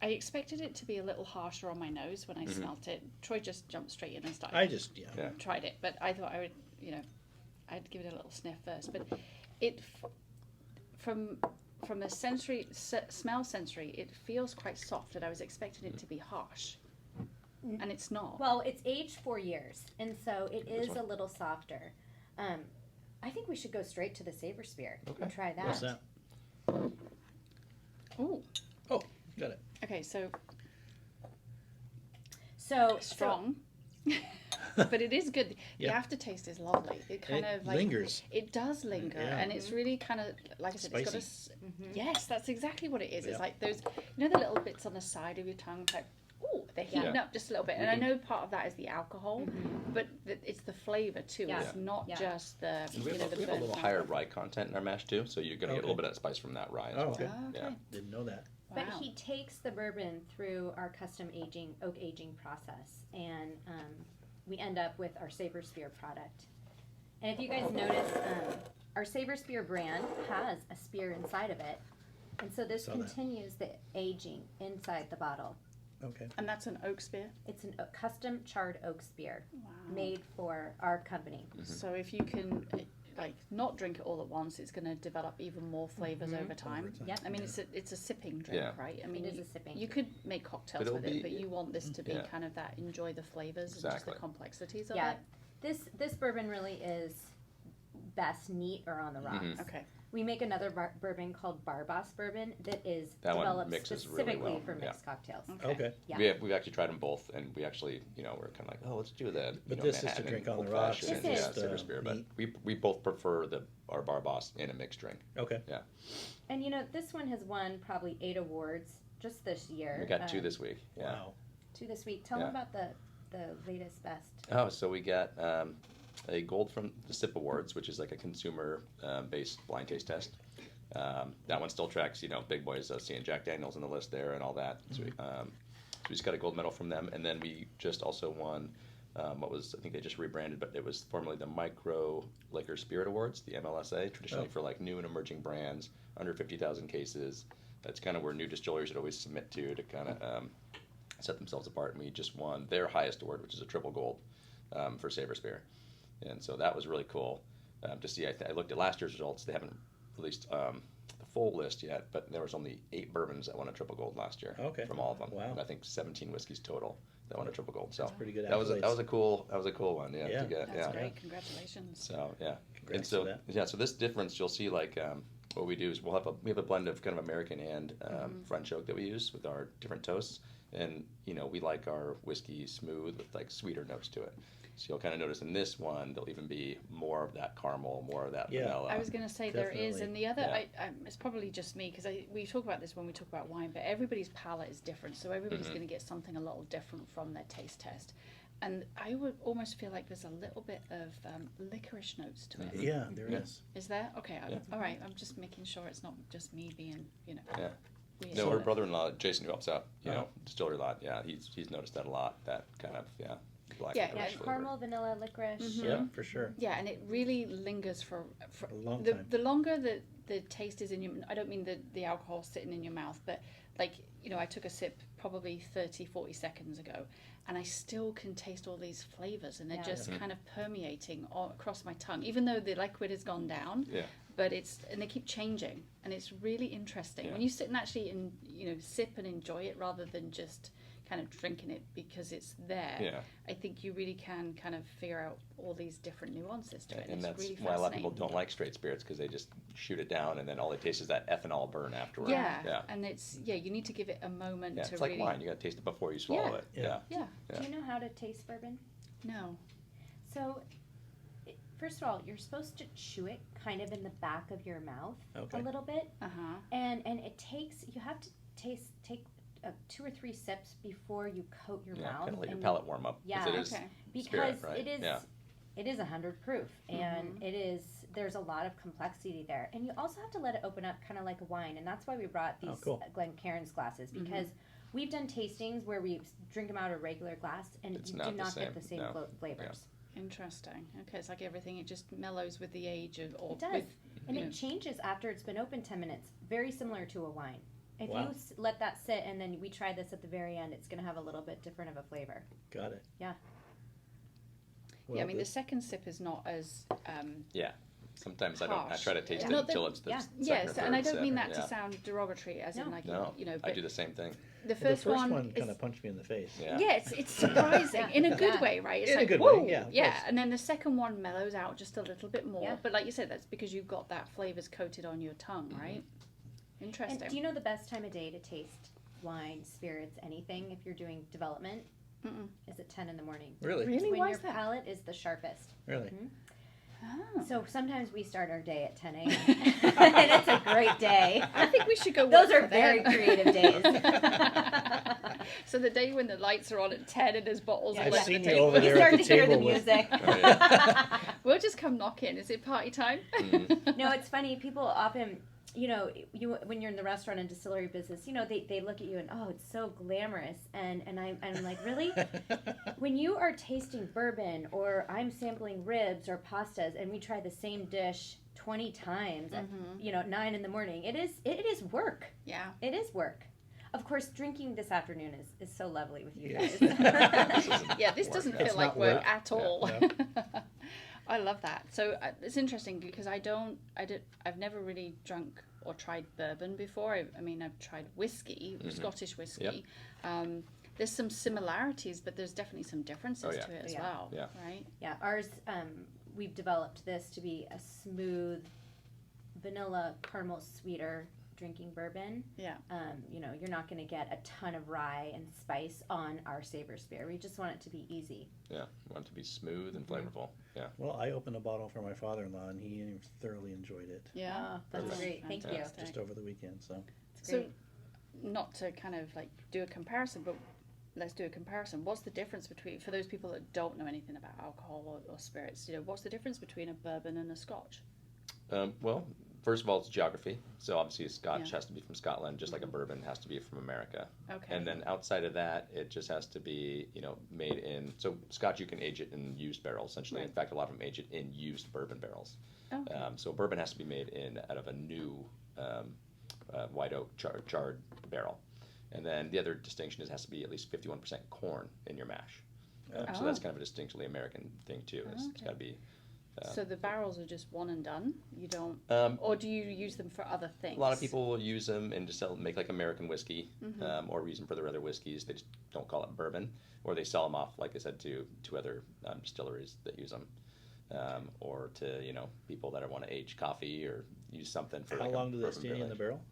I expected it to be a little harsher on my nose when I smelt it. Troy just jumped straight in and started. Tried it, but I thought I would, I'd give it a little sniff first. But it, from a smell sensory, it feels quite soft, and I was expecting it to be harsh, and it's not. Well, it's aged 4 years, and so it is a little softer. I think we should go straight to the Savor Spear and try that. What's that? Ooh. Oh, got it. Okay, so So strong. But it is good. The aftertaste is lovely. It kind of like lingers. It does linger, and it's really kind of like I said. Spicy. It's got a. Yes, that's exactly what it is. Yeah. It's like those, the little bits on the side of your tongue, like they're heating up just a little bit. And I know part of that is the alcohol, but it's the flavor too. Yeah. It's not just the. And we have a little burnt higher alcohol. rye content in our mash too, so you're going to get a little bit of that spice from that rye as Oh, well. okay. Yeah. Didn't know that. But Wow. he takes the bourbon through our custom oak aging process, and we end up with our Savor Spear product. And if you guys notice, our Savor Spear brand has a spear inside of it, and so this Saw that. continues the aging inside the bottle. Okay. And that's an oak spear. It's a custom charred oak spear Wow. made for our company. So if you can not drink it all at once, it's going to develop even more flavors over time. Yep. I mean, it's a sipping drink, right? I mean, It is a sipping. You could make cocktails But with it'll it, but be- you want this to be Yeah. kind of that enjoy the flavors and just Exactly. the complexities of Yeah, it. this bourbon really is best neat or on the rocks. Okay. We make another bourbon called Barboss bourbon that is That one developed mixes really specifically well, for yeah. mixed cocktails. Okay. Yeah. We've actually tried them both, and we actually, we're kind of like, oh, let's do the. But this is to Manhattan drink on Old the rocks. Fashioned, This yeah, is. Savor Spear, but neat. we both prefer our Barboss in a mixed drink. Okay. And this one has won probably 8 awards just this year. We got 2 this week. Yeah. Wow. 2 this week. Tell them about the latest best. Oh, so we got a gold from the SIP Awards, which is like a consumer-based blind taste test. That one still tracks, big boys, seeing Jack Daniels on the list there and all that. So we just got a gold medal from them, and then we just also won I think they just rebranded, but it was formerly the Micro Liquor Spirit Awards, the MLSA, traditionally for like new and emerging brands under 50,000 cases. That's kind of where new distilleries would always submit to kind of set themselves apart, and we just won their highest award, which is a triple gold for Savor Spear. And so that was really cool to see. I looked at last year's results. They haven't released the full list yet, but there was only 8 bourbons that won a triple gold last year. Okay. From all of them. Wow. And I think 17 whiskeys total that won a triple gold. So That's pretty good that was accolades. a cool one. Yeah. Yeah. To get, That's yeah. great. Congratulations. So yeah. Congrats And so to that. yeah. So this difference you'll see like. What we do is we have a blend of kind of American and French oak that we use with our different toasts, and we like our whiskey smooth with like sweeter notes to it. So you'll kind of notice in this one there'll even be more of that caramel, more of that vanilla. I was going to say there is, Definitely. and the other, Yeah. it's probably just me because we talk about this when we talk about wine, but everybody's palate is different, so everybody's going to get something a little different from their taste test. And I would almost feel like there's a little bit of licorice notes to it. Yeah, there is. Is there? Okay, Yeah. all right. I'm just making sure it's not just me being, Yeah. weird. No, her brother-in-law Jason, who helps out, Uh-huh. distillery lot. Yeah, he's noticed that a lot. That kind of black Yeah, licorice Yeah, flavor. caramel, vanilla, licorice. Yeah, for sure. Yeah, and it really lingers for A long the time. the longer the taste is in your. I don't mean the alcohol sitting in your mouth, but like I took a sip probably 30, 40 seconds ago, and I still can taste all these flavors, and they're Yeah. just kind of permeating all across my tongue, even though the liquid has gone down. Yeah. But and they keep changing, and it's really interesting Yeah. when you sit and actually sip and enjoy it rather than just kind of drinking it because it's there. Yeah. I think you really can kind of figure out all these different nuances to it. And it's that's really why a lot of people fascinating. don't like straight spirits because they just shoot it down and then all they taste is that ethanol burn afterward. Yeah, and you need to give it a moment Yeah, to it's like really. wine. You got to taste it before you swallow it. Yeah. Yeah, Yeah. Do you know how to taste bourbon? no. So, first of all, you're supposed to chew it kind of in the back of your mouth Okay. a little bit, Uh huh. and it takes you have to take 2 or 3 sips before you coat your Yeah, mouth. kind of let your and- palate warm up. 'Cause Yeah. it is Okay. because spirit, right? it is Yeah. it is 100 proof, and there's a lot of complexity there, and you also have to let it open up kind of like a wine, and that's why we brought these cool. Glencairn's glasses, because we've done tastings where we drink them out of a regular glass and It's you not do the not same, get the same no. flavors. Interesting. Okay, it's like everything; it just mellows with the age of. Or It does, with, and you it know. changes after it's been open 10 minutes, very similar to a wine. If Wow. you let that sit and then we try this at the very end, it's going to have a little bit different of a flavor. Got it. Yeah. Well, Yeah, I mean the this- second sip is not as. Sometimes I Harsh. try to taste Yeah. it Not that- until it's the yeah. second or Yes, third and I don't sip. mean that Yeah. to sound derogatory, as in No. like No, But I do the same thing. the the first, first one is, kind of punched me in the face. Yeah. Yeah, it's surprising in a good Yeah. way, right? It's In a like, good way, whoa, yeah, of course. and then the second one mellows out just a little bit more. Yeah. But like you said, that's because you've got that flavors coated on your tongue, right? Interesting. And do you know the best time of day to taste wine, spirits, anything if you're doing development? Mm-mm. Is at 10 in the morning. Really? Really? When Why your is that? palate is the sharpest. Really? Oh. So sometimes we start our day at 10 a.m. and it's a great day. I think we should go. Those work are for very them. creative days. So the day when the lights are on at 10 and there's bottles Yeah, all I've over seen the you table. over We there start at to the hear the table with- music. We'll just come knock in. Is it party time? No, it's funny. People often, you when you're in the restaurant and distillery business, they look at you and, oh, it's so glamorous. And I'm like, really? When you are tasting bourbon or I'm sampling ribs or pastas and we try the same dish 20 times at 9 in the morning, it is work. Yeah. It is work. Of course, drinking this afternoon is so lovely with you Yes. guys. Yeah, this work. doesn't It's feel like not work work. at all. No. I love that. So it's interesting because I've never really drunk or tried bourbon before. I mean, I've tried whiskey, Scottish whiskey. There's some similarities, but there's definitely some differences to it as Yeah. well. Yeah. Right? Yeah, ours, we've developed this to be a smooth, vanilla, caramel, sweeter drinking bourbon. Yeah. You're not going to get a ton of rye and spice on our Savor Spear. We just want it to be easy. Yeah. We want it to be smooth and flavorful. Yeah. Well, I opened a bottle for my father-in-law, and he thoroughly enjoyed it Yeah. Oh, that's Perfect. great. Thank you. Fantastic. just over the weekend. So It's So, great. not to kind of like do a comparison, but let's do a comparison. What's the difference between, for those people that don't know anything about alcohol or spirits, what's the difference between a bourbon and a scotch? Well, first of all, it's geography. So obviously, a Scotch Yeah. has to be from Scotland, just like a bourbon has to be from America. Okay. And then outside of that, it just has to be, made in. So Scotch, you can age it in used barrels, essentially. Right. In fact, a lot of them age it in used bourbon barrels. Okay. So bourbon has to be made out of a new white oak charred barrel. And then the other distinction is it has to be at least 51% corn in your mash. So that's Oh. kind of a distinctly American thing too. It's Okay. got to be. So the barrels are just one and done. You don't, Um, or do you use them for other things? A lot of people will use them and just make like American whiskey, Mm-hmm. or use them for their other whiskeys. They just don't call it bourbon, or they sell them off, like I said, to other distilleries that use them, or to people that want to age coffee or use something for. How like long do they bourbon stay in the barrel? barrel?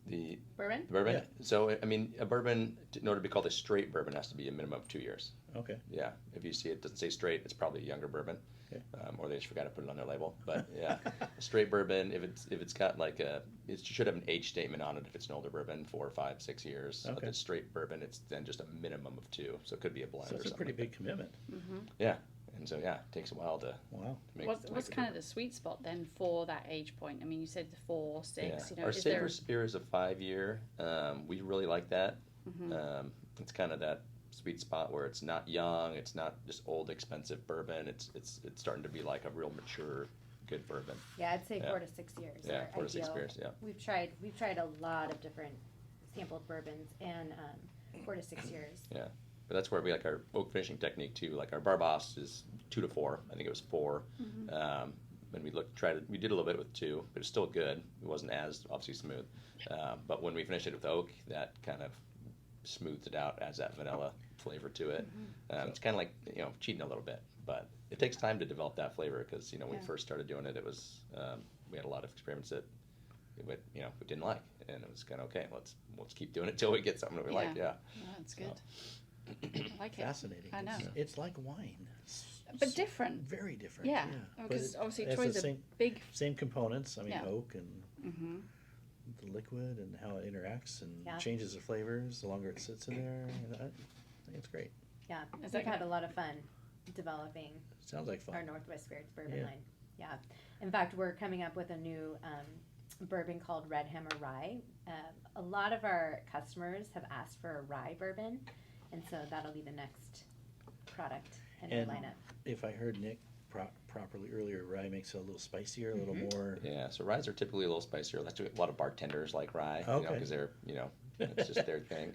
The Bourbon? bourbon. Yeah. So I mean, a bourbon, in order to be called a straight bourbon, has to be a minimum of 2 years. Okay. Yeah, if you see it doesn't say straight, it's probably a younger bourbon, Okay. Or they just forgot to put it on their label. But yeah, a straight bourbon, if it's got like it should have an age statement on it. If it's an older bourbon, 4, 5, 6 years. If Okay. it's straight bourbon, it's then just a minimum of 2, so it could be a blend So or it's a something. pretty like big commitment. that. Yeah, and so yeah, it takes a while to Wow. make. What's kind of the sweet spot then for that age point? I mean, you said 4, 6. Our Is Savor there? Spear is a 5-year. We really like that. Mm-hmm. It's kind of that sweet spot where it's not young, it's not just old expensive bourbon. It's starting to be like a real mature, good bourbon. Yeah, I'd say Yeah. 4 to 6 years. Yeah, are 4 to 6 ideal. years. Yeah. We've tried a lot of different sampled bourbons, and 4 to 6 years. Yeah, but that's where we like our oak finishing technique too. Like our Barboss is 2 to 4. I think it was 4. And we did a little bit with 2, but it's still good. It wasn't as obviously smooth. But when we finished it with oak, that kind of smoothed it out, adds that vanilla flavor to it. It's kind of like cheating a little bit, but it takes time to develop that flavor because when we first started doing it, it was we had a lot of experiments that we didn't like, and it was kind of okay. Let's keep doing it till we get something that we like. Yeah. Oh, that's So. good. I like it. Fascinating. I know. It's like wine. But different. Very different. Yeah. But Because obviously it has Troy's the a same, big. same components. I mean, Yeah. oak and Mm-hmm. the liquid and how it interacts and Yeah. changes the flavors the longer it sits in there. I think it's great. Yeah, Is we've that had a lot of fun developing Sounds like fun. our Northwest Spirits bourbon Yeah. line. Yeah. In fact, we're coming up with a new bourbon called Red Hammer Rye. A lot of our customers have asked for a rye bourbon, and so that'll be the next product in And our lineup. If I heard Nick properly earlier, rye makes it a little spicier, a little more. Yeah, so ryes are typically a little spicier. That's a lot of bartenders like rye, Okay. because they're, it's just their thing.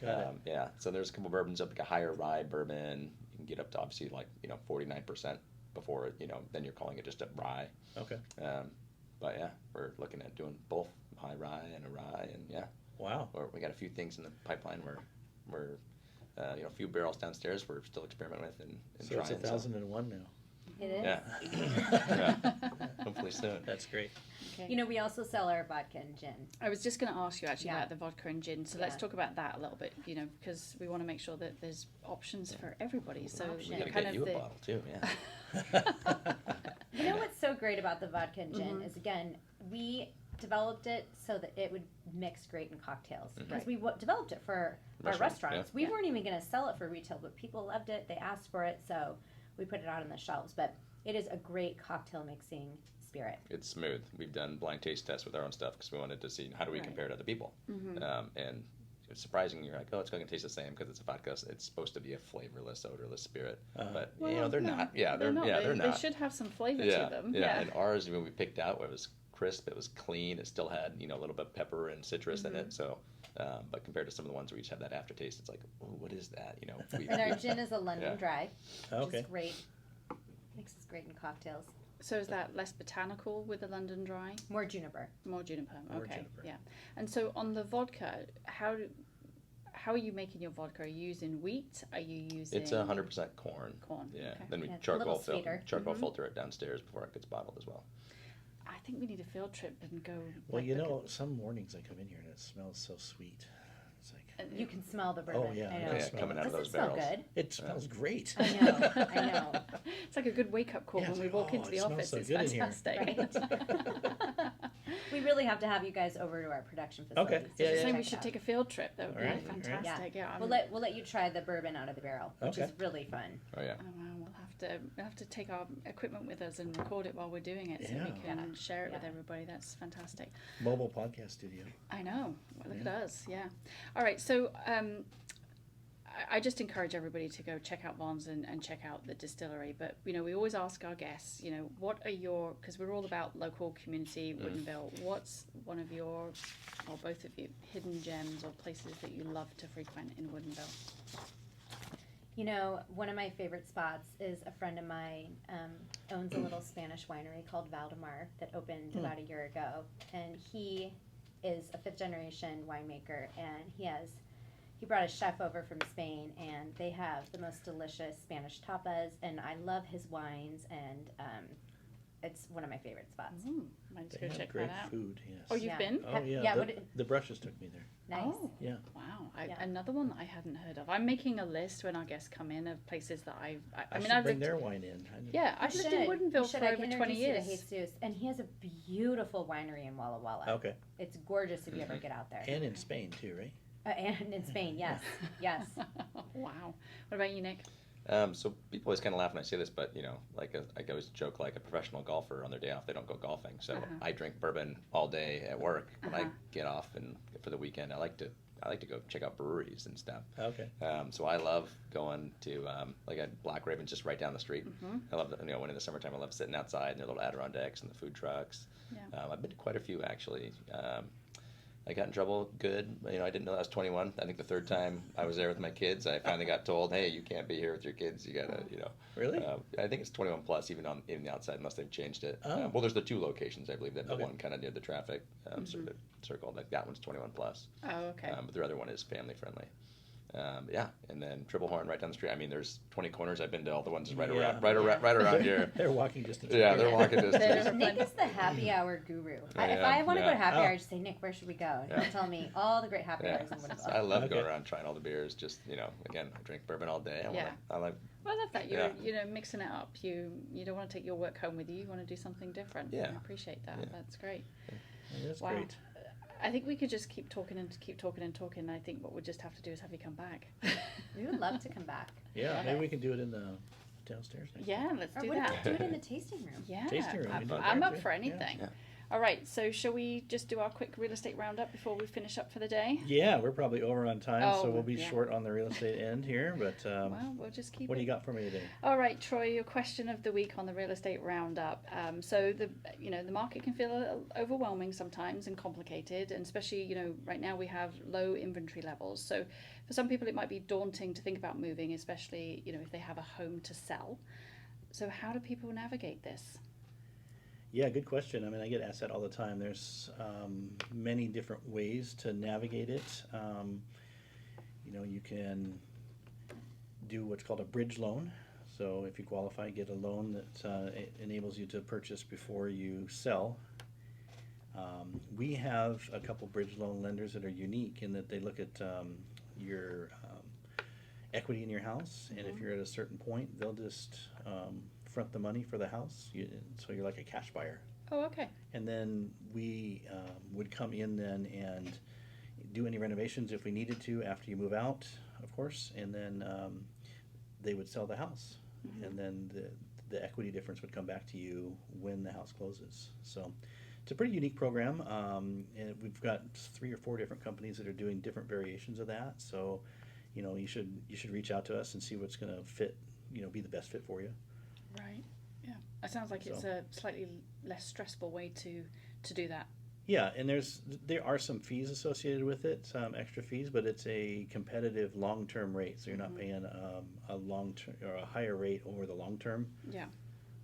Got it. Yeah, so there's a couple bourbons up like a higher rye bourbon. You can get up to obviously like 49% before then you're calling it just a rye. Okay. But yeah, we're looking at doing both high rye and a rye, and yeah, Wow. we got a few things in the pipeline we're a few barrels downstairs we're still experimenting with and So trying. it's 1,001 now. It is. Yeah. Yeah. Hopefully soon. That's great. Okay. We also sell our vodka and gin. I was just going to ask you actually Yeah. about the vodka and gin. So let's Yeah. talk about that a little bit, because we want to make sure that there's options for everybody. So Options. We Yeah. gotta kind get of you a bottle too, yeah. You know what's so great about the vodka and gin Mhm. is, again, we developed it so that it would mix great in cocktails. Because Right. we developed it for our Restaurants, restaurants. yeah. We Yeah. weren't even going to sell it for retail, but people loved it. They asked for it, so we put it out on the shelves. But it is a great cocktail mixing spirit. It's smooth. We've done blind taste tests with our own stuff because we wanted to see how do we Right. compare to other people. Mhm. And it's surprising. You're like, oh, it's going to taste the same because it's a vodka. It's supposed to be a flavorless, odorless spirit, but Well, they're no, not. Yeah, they're not. they're They not. should have some flavor Yeah, to them. yeah. And ours, when we picked out, it was crisp. It was clean. It still had a little bit of pepper and citrus in it. So, but compared to some of the ones we just have that aftertaste, it's like, oh, what is that? And our gin is a London Yeah. Dry, which Okay. is great. Mixes great in cocktails. So is that less botanical with the London Dry? More juniper. More juniper. More Okay. juniper. Yeah. And so on the vodka, how are you making your vodka? Are you using wheat? Are you using? It's 100% corn. Corn. Yeah. Okay. Then we Yeah, it's a little sweeter. filter it downstairs before it gets bottled as well. I think we need a field trip and go. Well, like, look at- some mornings I come in here and it smells so sweet. It's like, You can smell the bourbon. Oh, yeah, I I know. can Yeah, smell coming it. out of Does those it smell barrels. good? it smells great. I know. I know. It's like a good wake up call Yeah, when it's we like, walk oh, into it the smells office. so It's good in here. fantastic. We really have to have you guys over to our production Okay. facility. Yeah, I yeah, think check we it should out. take a field trip. That would be All right, fantastic. Yeah. We'll let you try the bourbon out of the barrel, which Okay. is really fun. Oh yeah. Oh, wow, we'll have to take our equipment with us and record it while we're doing it, so we Yeah. can share it with Yeah. everybody. That's fantastic. Mobile podcast studio. I know. Look at us. Yeah. All right. So I just encourage everybody to go check out Vons and check out the distillery. But we always ask our guests, what are your, because we're all about local community, Woodinville. What's one of your, or both of you, hidden gems or places that you love to frequent in Woodinville? You know, one of my favorite spots is a friend of mine owns a little Spanish winery called Valdemar that opened about a year ago, and he is a fifth generation winemaker, and he brought a chef over from Spain, and they have the most delicious Spanish tapas, and I love his wines, and it's one of my favorite spots. Might They go have check great that out. food, yes. Oh, you've Yeah. been? Oh, yeah. Yeah, the, the brushes took me there. Nice. Oh, Yeah. wow. Yeah. Another one that I hadn't heard of. I'm making a list when our guests come in of places that I I mean, should I've bring lived, their wine in. yeah, I've You lived in should. Woodinville You should. for I over can 20 introduce years. you to Jesus, and he has a beautiful winery in Walla Walla. Okay. It's gorgeous if you ever get out there. And in Spain, too, right? And in Spain, yes, yes. Wow. What about you, Nick? So people always kind of laugh when I say this, but I always joke like a professional golfer on their day off, they don't go golfing. So I drink bourbon all day at work. When I get off and for the weekend, I like to go check out breweries and stuff. Okay. So I love going to like a Black Raven's just right down the street. I love when in the summertime I love sitting outside in their little Adirondacks and the food trucks. Yeah. I've been to quite a few actually. I got in trouble good. I didn't know I was 21. I think the third time I was there with my kids, I finally got told, hey, you can't be here with your kids. You gotta, Really? I think it's 21 plus even on the outside unless they've changed it. Oh. Well, there's the two locations, I believe. That the Okay. one kind of near the traffic circle. Like that one's 21 plus. Oh, okay. But the other one is family friendly. Yeah, and then Triple Horn right down the street. I mean, there's 20 corners. I've been to all the ones right around here. They're walking distance. Yeah, they're walking distance. Nick is the happy hour guru. If I I am, want to go to yeah. happy Oh. hour, I just say, Nick, where should we go? And he'll tell me all the great happy Yeah. hours in Woodinville. I love going Okay. around trying all the beers. Just again, I drink bourbon all day. Yeah. I like. Well, I love that. You're Yeah. mixing it up. You don't want to take your work home with you. You want to do something different. Yeah. I appreciate that. Yeah. That's great. That's Wow. great. I think we could just keep talking and talking. I think what we'll just have to do is have you come back. We would love to come back. Yeah, Love maybe it. we can do it in the downstairs. next Yeah, let's Or do what that. about do it in the tasting room? Yeah, Tasting room, we can do I'm that up too. for Yeah. anything. Yeah. All right, so shall we just do our quick real estate roundup before we finish up for the day? Yeah, we're probably over on time, so Oh, we'll be yeah. short on the real estate end here. But Well, we'll just keep what it. do you got for me today? All right, Troy, your question of the week on the real estate roundup. So the market can feel a little overwhelming sometimes and complicated, and especially right now we have low inventory levels. So for some people it might be daunting to think about moving, especially if they have a home to sell. So how do people navigate this? Yeah, good question. I mean, I get asked that all the time. There's many different ways to navigate it. You can do what's called a bridge loan. So if you qualify, get a loan that enables you to purchase before you sell. We have a couple bridge loan lenders that are unique in that they look at your equity in your house, and if you're at a certain point, they'll just front the money for the house. So you're like a cash buyer. Oh, okay. And then we would come in then and do any renovations if we needed to after you move out, of course, and then they would sell the house. And then the equity difference would come back to you when the house closes. So it's a pretty unique program, and we've got 3 or 4 different companies that are doing different variations of that. So you should reach out to us and see what's going to fit, be the best fit for you. Right. Yeah. It sounds like it's So- a slightly less stressful way to do that. Yeah, and there are some fees associated with it, some extra fees, but it's a competitive long-term rate, so you're not paying a long-term or a higher rate over the long term. Yeah.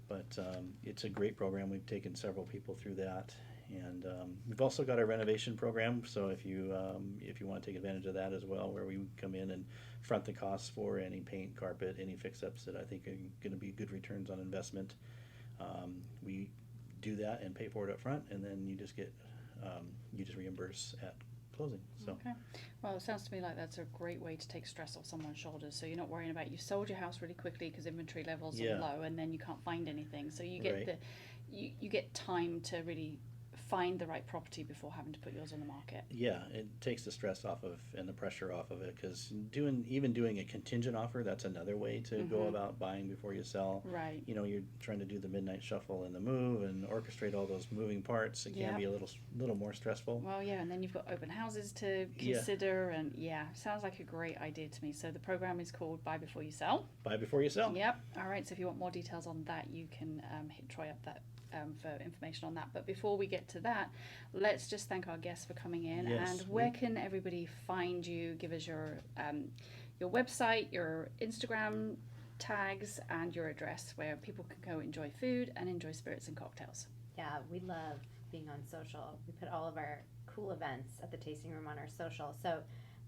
But it's a great program. We've taken several people through that, and we've also got a renovation program. So if you want to take advantage of that as well, where we come in and front the costs for any paint, carpet, any fix-ups that I think are going to be good returns on investment, we do that and pay for it up front, and then you just reimburse at closing. So. Okay. Well, it sounds to me like that's a great way to take stress off someone's shoulders. So you're not worrying about you sold your house really quickly because inventory levels Yeah. are low, and then you can't find anything. So you get Right. you get time to really find the right property before having to put yours on the market. Yeah, it takes the stress off of and the pressure off of it, because doing a contingent offer, that's another way to go about buying before you sell. Right. You're trying to do the midnight shuffle and the move and orchestrate all those moving parts. It can Yeah. be a little more stressful. Well, yeah, and then you've got open houses to Yeah. consider, and sounds like a great idea to me. So the program is called Buy Before You Sell. Buy before you sell. Yep. All right. So if you want more details on that, you can hit Troy up that for information on that. But before we get to that, let's just thank our guests for coming in. Yes, And where can everybody find you? Give us your your website, your Instagram tags, and your address where people can go enjoy food and enjoy spirits and cocktails. Yeah, we love being on social. We put all of our cool events at the tasting room on our social. So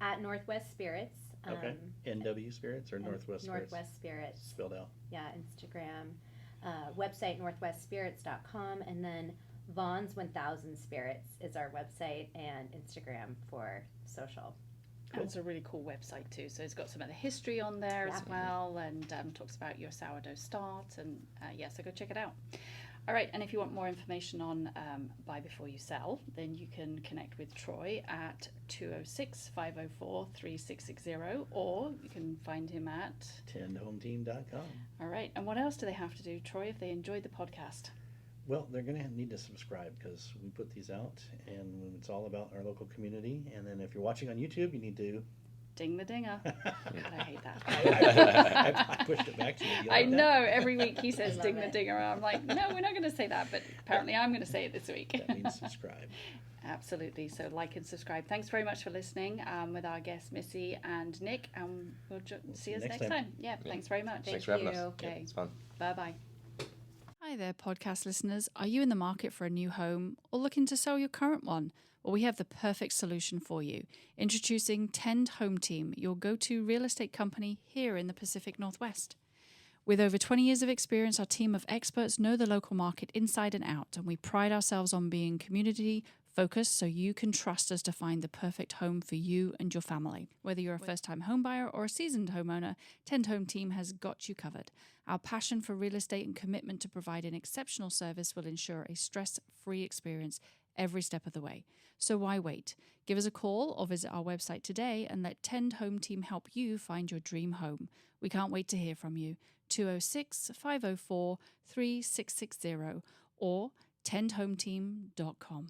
at Northwest Spirits. Okay. NW Spirits or Northwest Spirits? Northwest Spirits. Spelled out. Yeah, Instagram. Website northwestspirits.com, and then Vons 1000 Spirits is our website and Instagram for social. And it's a really cool website too. So it's got some of the history on there as well, and talks about your sourdough start. And so go check it out. All right, and if you want more information on Buy Before You Sell, then you can connect with Troy at 206-504-3660, or you can find him at tendhometeam.com. All right, and what else do they have to do, Troy, if they enjoyed the podcast? Well, they're going to need to subscribe because we put these out and it's all about our local community. And then if you're watching on YouTube, you need to ding the dinger. God, I hate that. I pushed it back to you. You I like that? know. Every week he says ding the dinger. I'm like, no, we're not going to say that. But apparently I'm going to say it this week. That means subscribe. Absolutely. So like and subscribe. Thanks very much for listening with our guests, Missy and Nick. And we'll see you next time. Yeah, thanks very much. Thanks for having us. Okay. Yeah, it's fun. Bye-bye. Hi there, podcast listeners. Are you in the market for a new home or looking to sell your current one? Well, we have the perfect solution for you. Introducing Tend Home Team, your go-to real estate company here in the Pacific Northwest. With over 20 years of experience, our team of experts know the local market inside and out, and we pride ourselves on being community-focused so you can trust us to find the perfect home for you and your family. Whether you're a first-time homebuyer or a seasoned homeowner, Tend Home Team has got you covered. Our passion for real estate and commitment to provide an exceptional service will ensure a stress-free experience every step of the way. So why wait? Give us a call or visit our website today and let Tend Home Team help you find your dream home. We can't wait to hear from you. 206-504-3660 or tendhometeam.com.